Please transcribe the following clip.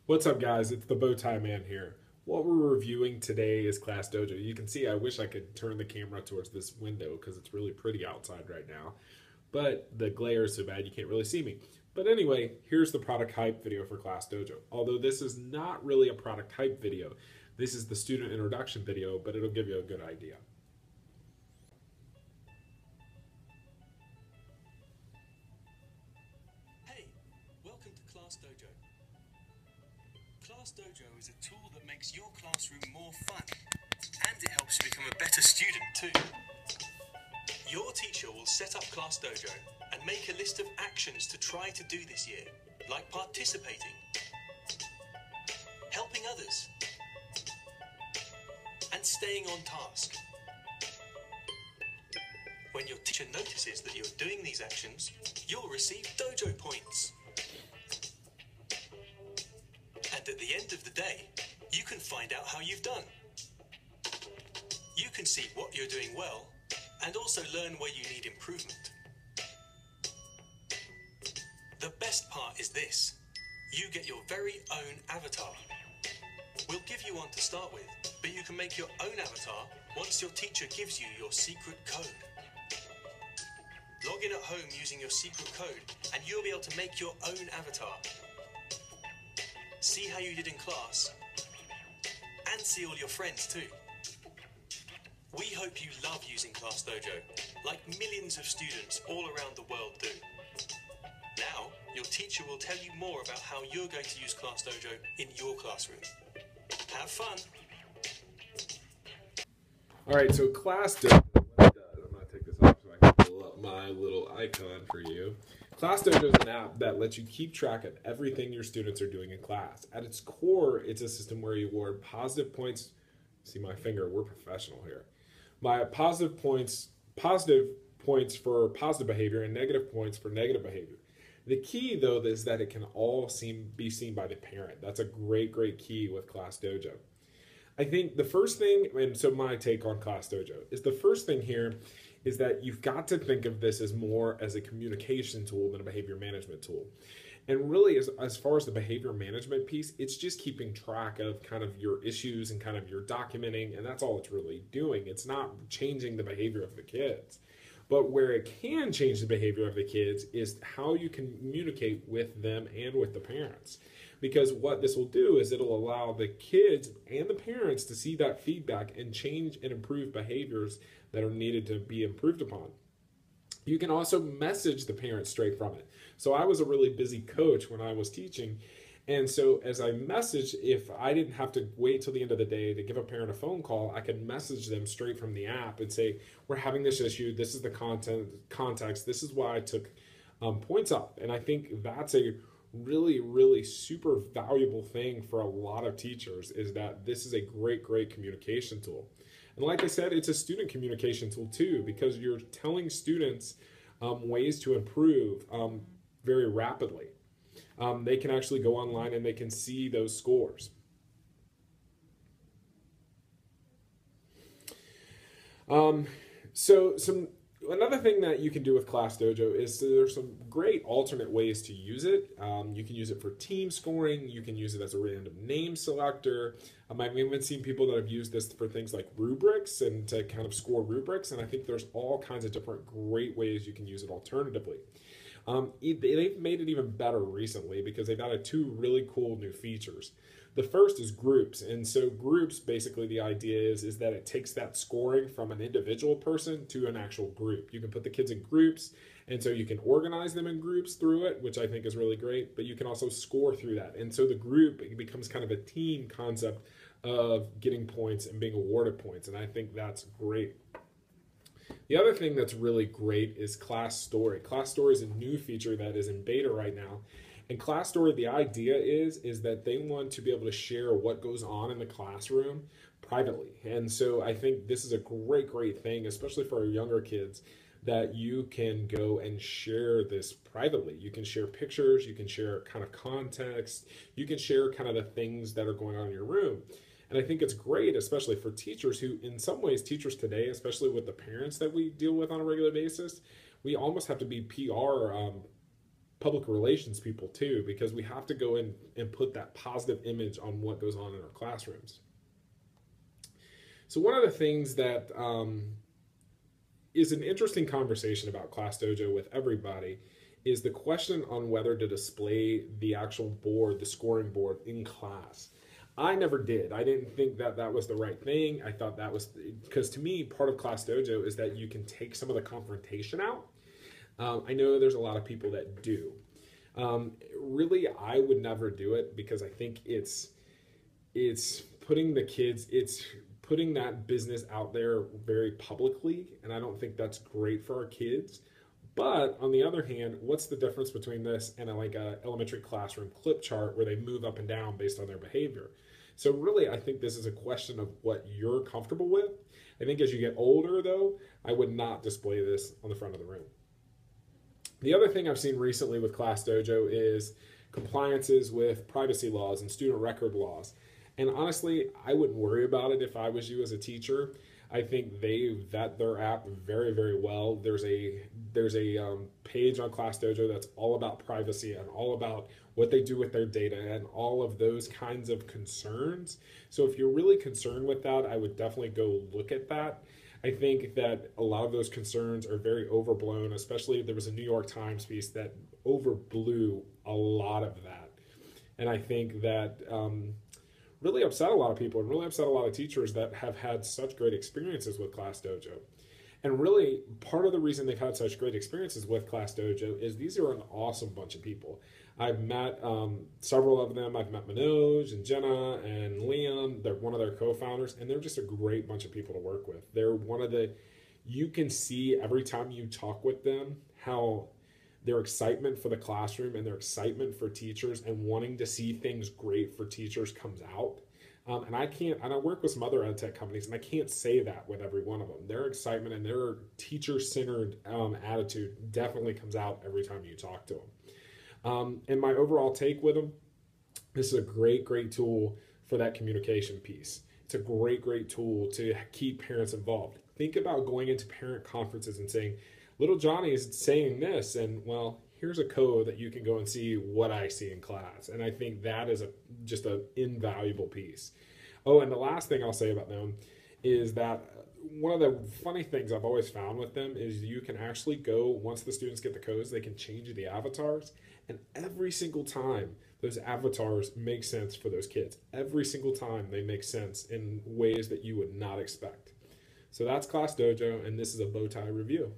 What's up, guys? It's the Bowtie Man here. What we're reviewing today is Class Dojo. You can see I wish I could turn the camera towards this window because it's really pretty outside right now. But the glare is so bad you can't really see me. But anyway, here's the product hype video for Class Dojo. Although this is not really a product hype video. This is the student introduction video, but it'll give you a good idea. Hey, welcome to Class Dojo. Class Dojo is a tool that makes your classroom more fun, and it helps you become a better student too. Your teacher will set up Class Dojo and make a list of actions to try to do this year, like participating, helping others, and staying on task. When your teacher notices that you're doing these actions, you'll receive Dojo points. And at the end of the day, you can find out how you've done. You can see what you're doing well and also learn where you need improvement. The best part is this: you get your very own avatar. We'll give you one to start with, but you can make your own avatar once your teacher gives you your secret code. Log in at home using your secret code and you'll be able to make your own avatar. See how you did in class, and see all your friends too. We hope you love using Class Dojo, like millions of students all around the world do. Now, your teacher will tell you more about how you're going to use Class Dojo in your classroom. Have fun! Alright, so Class Dojo, what it does, I'm going to take this off so I can pull up my little icon for you. Class Dojo is an app that lets you keep track of everything your students are doing in class. At its core, it's a system where you award positive points. See my finger, we're professional here. Positive points for positive behavior and negative points for negative behavior. The key, though, is that it can all be seen by the parent. That's a great key with Class Dojo. I think the first thing, and so my take on Class Dojo, is the first thing here is that you've got to think of this as more as a communication tool than a behavior management tool. And really, as far as the behavior management piece, it's just keeping track of kind of your issues and kind of your documenting, and that's all it's really doing. It's not changing the behavior of the kids. But where it can change the behavior of the kids is how you communicate with them and with the parents. Because what this will do is it'll allow the kids and the parents to see that feedback and change and improve behaviors that are needed to be improved upon. You can also message the parents straight from it. So I was a really busy coach when I was teaching. And so as I messaged, if I didn't have to wait till the end of the day to give a parent a phone call, I could message them straight from the app and say, we're having this issue. This is the context. This is why I took points off. And I think that's a really super valuable thing for a lot of teachers, is that this is a great communication tool. And like I said, it's a student communication tool too, because you're telling students ways to improve very rapidly. They can actually go online and they can see those scores. Another thing that you can do with Class Dojo is there's some great alternate ways to use it. You can use it for team scoring. You can use it as a random name selector. I've even seen people that have used this for things like rubrics and to kind of score rubrics. And I think there's all kinds of different great ways you can use it alternatively. They've made it even better recently because they've added two really cool new features. The first is groups, and so groups, basically the idea is that it takes that scoring from an individual person to an actual group. You can put the kids in groups, and so you can organize them in groups through it, which I think is really great, but you can also score through that. And so the group, it becomes kind of a team concept of getting points and being awarded points, and I think that's great. The other thing that's really great is Class Story. Class Story is a new feature that is in beta right now. And Class Story, the idea is that they want to be able to share what goes on in the classroom privately. And so I think this is a great thing, especially for our younger kids, that you can go and share this privately. You can share pictures, you can share kind of context, you can share kind of the things that are going on in your room. And I think it's great, especially for teachers who, in some ways, teachers today, especially with the parents that we deal with on a regular basis, we almost have to be PR public relations people too, because we have to go in and put that positive image on what goes on in our classrooms. So one of the things that is an interesting conversation about Class Dojo with everybody is the question on whether to display the actual board, the scoring board, in class. I never did. I didn't think that that was the right thing. I thought that was, because to me, part of Class Dojo is that you can take some of the confrontation out. I know there's a lot of people that do. Really, I would never do it because I think it's putting the kids, it's putting that business out there very publicly, and I don't think that's great for our kids. But on the other hand, what's the difference between this and a elementary classroom clip chart where they move up and down based on their behavior? So really, I think this is a question of what you're comfortable with. I think as you get older, though, I would not display this on the front of the room. The other thing I've seen recently with Class Dojo is compliances with privacy laws and student record laws. And honestly, I wouldn't worry about it if I was you as a teacher. I think they vet their app very, very well. There's a page on Class Dojo that's all about privacy and all about what they do with their data and all of those kinds of concerns. So if you're really concerned with that, I would definitely go look at that. I think that a lot of those concerns are very overblown, especially there was a New York Times piece that overblew a lot of that. And I think that really upset a lot of people and really upset a lot of teachers that have had such great experiences with Class Dojo. And really, part of the reason they've had such great experiences with Class Dojo is these are an awesome bunch of people. I've met several of them. I've met Manoj and Jenna and Leon. They're one of their co-founders, and they're just a great bunch of people to work with. They're one of the, you can see every time you talk with them how their excitement for the classroom and their excitement for teachers and wanting to see things great for teachers comes out. And I work with some other ed tech companies, and I can't say that with every one of them. Their excitement and their teacher-centered attitude definitely comes out every time you talk to them. And my overall take with them, this is a great, great tool for that communication piece. It's a great, great tool to keep parents involved. Think about going into parent conferences and saying, little Johnny is saying this, and well, here's a code that you can go and see what I see in class. And I think that is just an invaluable piece. Oh, and the last thing I'll say about them is that one of the funny things I've always found with them is you can actually go, once the students get the codes, they can change the avatars. And every single time, those avatars make sense for those kids. Every single time they make sense in ways that you would not expect. So that's Class Dojo, and this is a bow tie review.